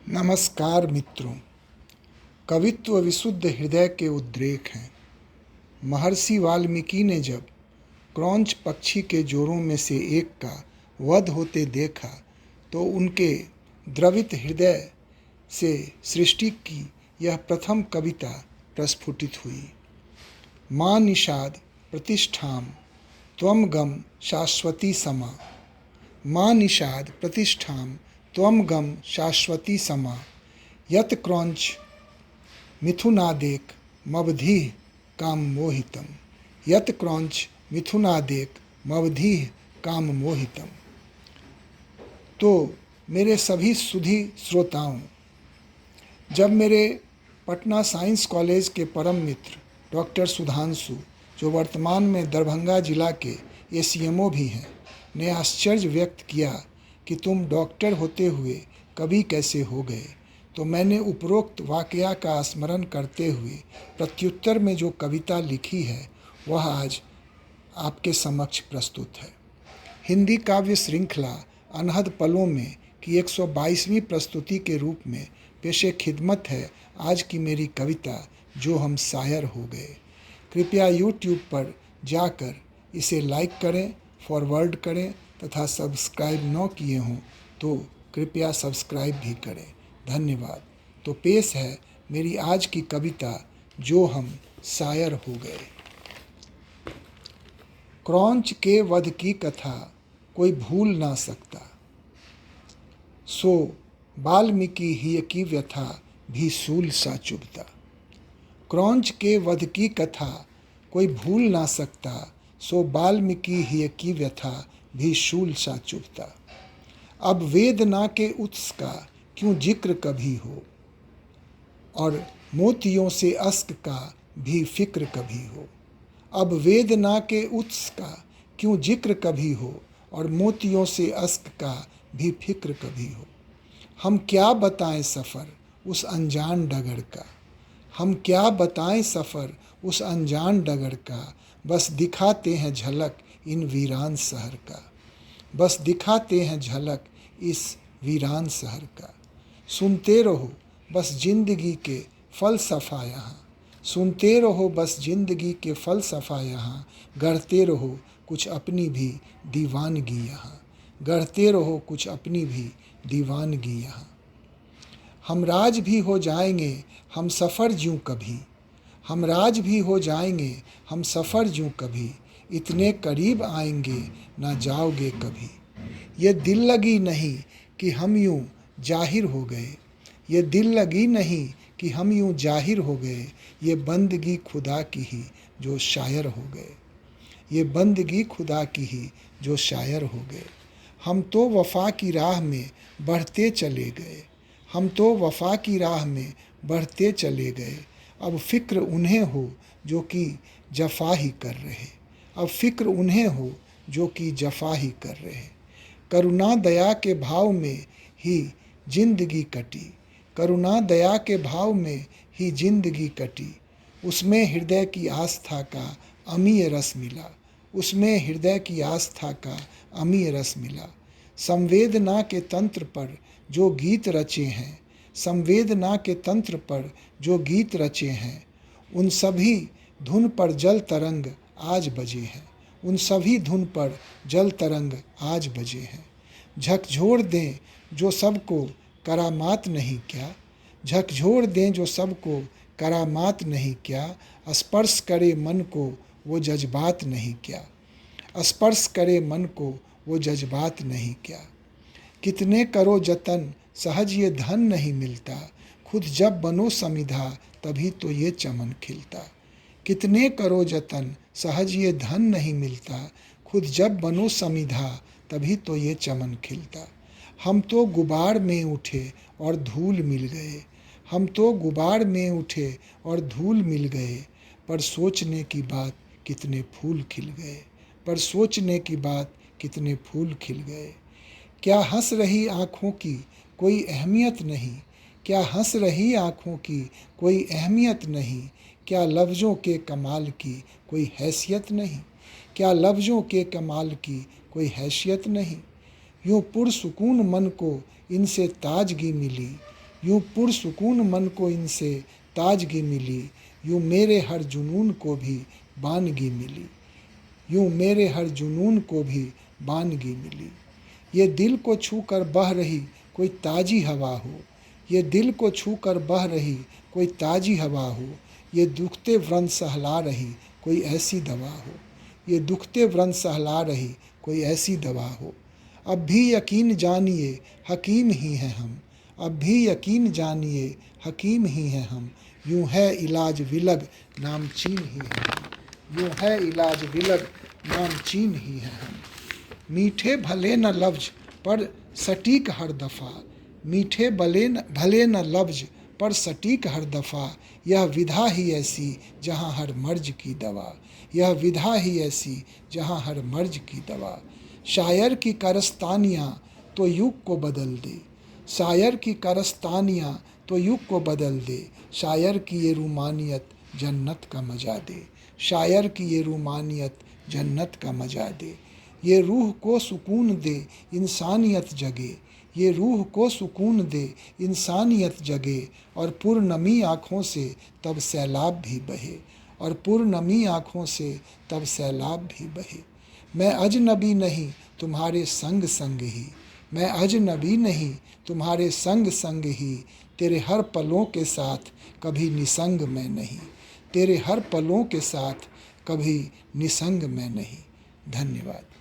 नमस्कार मित्रों। कवित्व विशुद्ध हृदय के उद्रेक हैं। महर्षि वाल्मीकि ने जब क्रौंच पक्षी के जोड़ों में से एक का वध होते देखा तो उनके द्रवित हृदय से सृष्टि की यह प्रथम कविता प्रस्फुटित हुई। माँ निषाद प्रतिष्ठाम त्वं गम शाश्वती समा। माँ निषाद प्रतिष्ठाम त्वं गम शाश्वती समा। यत क्रौंच मिथुनादेक मवधीः काम मोहितम। यत क्रौंच मिथुनादेक मवधीः काम मोहितम। तो मेरे सभी सुधी श्रोताओं, जब मेरे पटना साइंस कॉलेज के परम मित्र डॉक्टर सुधांशु, जो वर्तमान में दरभंगा जिला के एसीएमओ भी हैं, ने आश्चर्य व्यक्त किया कि तुम डॉक्टर होते हुए कवि कैसे हो गए, तो मैंने उपरोक्त वाकया का स्मरण करते हुए प्रत्युत्तर में जो कविता लिखी है वह आज आपके समक्ष प्रस्तुत है। हिंदी काव्य श्रृंखला अनहद पलों में की 122वीं प्रस्तुति के रूप में पेशे खिदमत है आज की मेरी कविता जो हम शायर हो गए। कृपया YouTube पर जाकर इसे लाइक करें, फॉरवर्ड करें तथा सब्सक्राइब न किए हों तो कृपया सब्सक्राइब भी करें। धन्यवाद। तो पेश है मेरी आज की कविता जो हम शायर हो गए। क्रौंच के वध की कथा कोई भूल ना सकता, सो वाल्मीकि ही की व्यथा भी शूल सा चुभता। क्रौंच के वध की कथा कोई भूल ना सकता, सो वाल्मीकि ही की व्यथा भी शूल सा चुभता। अब वेदना के उत्स का क्यों जिक्र कभी हो, और मोतियों से अश्क का भी फिक्र कभी हो। अब वेदना के उत्स का क्यों जिक्र कभी हो, और मोतियों से अश्क का भी फिक्र कभी हो। हम क्या बताएं सफ़र उस अनजान डगर का, हम क्या बताएं सफ़र उस अनजान डगर का। बस दिखाते हैं झलक इन वीरान शहर का, बस दिखाते हैं झलक इस वीरान शहर का। सुनते रहो बस जिंदगी के फ़लसफ़ा यहाँ, सुनते रहो बस जिंदगी के फ़लसफ़ा यहाँ। गढ़ते रहो कुछ अपनी भी दीवानगी यहाँ, गढ़ते रहो कुछ अपनी भी दीवानगी यहाँ। हम राज भी हो जाएंगे हम सफ़र ज्यों कभी, हम राज भी हो जाएंगे हम सफ़र ज्यों कभी। इतने करीब आएंगे ना जाओगे कभी। ये दिल लगी नहीं कि हम यूं जाहिर हो गए, ये दिल लगी नहीं कि हम यूं जाहिर हो गए। ये बंदगी खुदा की ही जो शायर हो गए, ये बंदगी खुदा की ही जो शायर हो गए। हम तो वफ़ा की राह में बढ़ते चले गए, हम तो वफ़ा की राह में बढ़ते चले गए। अब फ़िक्र उन्हें हो जो कि जफ़ा ही कर रहे, अब फ़िक्र उन्हें हो जो कि जफ़ा ही कर रहे। करुणा दया के भाव में ही जिंदगी कटी, करुणा दया के भाव में ही जिंदगी कटी। उसमें हृदय की आस्था का अमीय रस मिला, उसमें हृदय की आस्था का अमीय रस मिला। संवेदना के तंत्र पर जो गीत रचे हैं, संवेदना के तंत्र पर जो गीत रचे हैं, उन सभी धुन पर जल तरंग आज बजे हैं, उन सभी धुन पर जल तरंग आज बजे हैं। झकझोर दें जो सबको करामात नहीं क्या, झकझोर दें जो सबको करामात नहीं क्या। स्पर्श करे मन को वो जज्बात नहीं क्या, स्पर्श करे मन को वो जज्बात नहीं क्या। कितने करो जतन सहज ये धन नहीं मिलता, खुद जब बनो समिधा तभी तो ये चमन खिलता। कितने करो जतन सहज ये धन नहीं मिलता, खुद जब बनो समिधा तभी तो ये चमन खिलता। हम तो गुबार में उठे और धूल मिल गए, हम तो गुबार में उठे और धूल मिल गए। पर सोचने की बात कितने फूल खिल गए, पर सोचने की बात कितने फूल खिल गए। क्या हंस रही आँखों की कोई अहमियत नहीं, क्या हंस रही आँखों की कोई अहमियत नहीं। क्या लफ्ज़ों के कमाल की कोई हैसियत नहीं, क्या लफ्ज़ों के कमाल की कोई हैसियत नहीं। यूँ पुरसुकून मन को इनसे ताजगी मिली, यूं पुरसुकून मन को इनसे ताजगी मिली, यूं मेरे हर जुनून को भी बानगी मिली, यूं मेरे हर जुनून को भी बानगी मिली। ये दिल को छू कर बह रही कोई ताजी हवा हो, ये दिल को छू कर बह रही कोई ताजी हवा हो, ये दुखते व्रण सहला रही कोई ऐसी दवा हो, ये दुखते व्रण सहला रही कोई ऐसी दवा हो। अब भी यकीन जानिए हकीम ही हैं हम, अब भी यकीन जानिए हकीम ही हैं हम, यूं है इलाज विलग नामचीन ही है हम, यूं है इलाज विलग नामचीन ही है हम। मीठे भले न लफ्ज पर सटीक हर दफ़ा, मीठे भले न लफ्ज पर सटीक हर दफ़ा, यह विधा ही ऐसी जहाँ हर मर्ज की दवा, यह विधा ही ऐसी जहाँ हर मर्ज की दवा। शायर की कारस्तानियाँ तो युग को बदल दे, शायर की कारस्तानियाँ तो युग को बदल दे, शायर की ये रूमानियत जन्नत का मजा दे, शायर की ये रूमानियत जन्नत का मजा दे। ये रूह को सुकून दे इंसानियत जगे, ये रूह को सुकून दे इंसानियत जगे, और पुरनमी आँखों से तब सैलाब भी बहे, और पुरनमी आँखों से तब सैलाब भी बहे। मैं अजनबी नहीं तुम्हारे संग संग ही, मैं अजनबी नहीं तुम्हारे संग संग ही, तेरे हर पलों के साथ कभी निसंग मैं नहीं, तेरे हर पलों के साथ कभी निसंग मैं नहीं। धन्यवाद।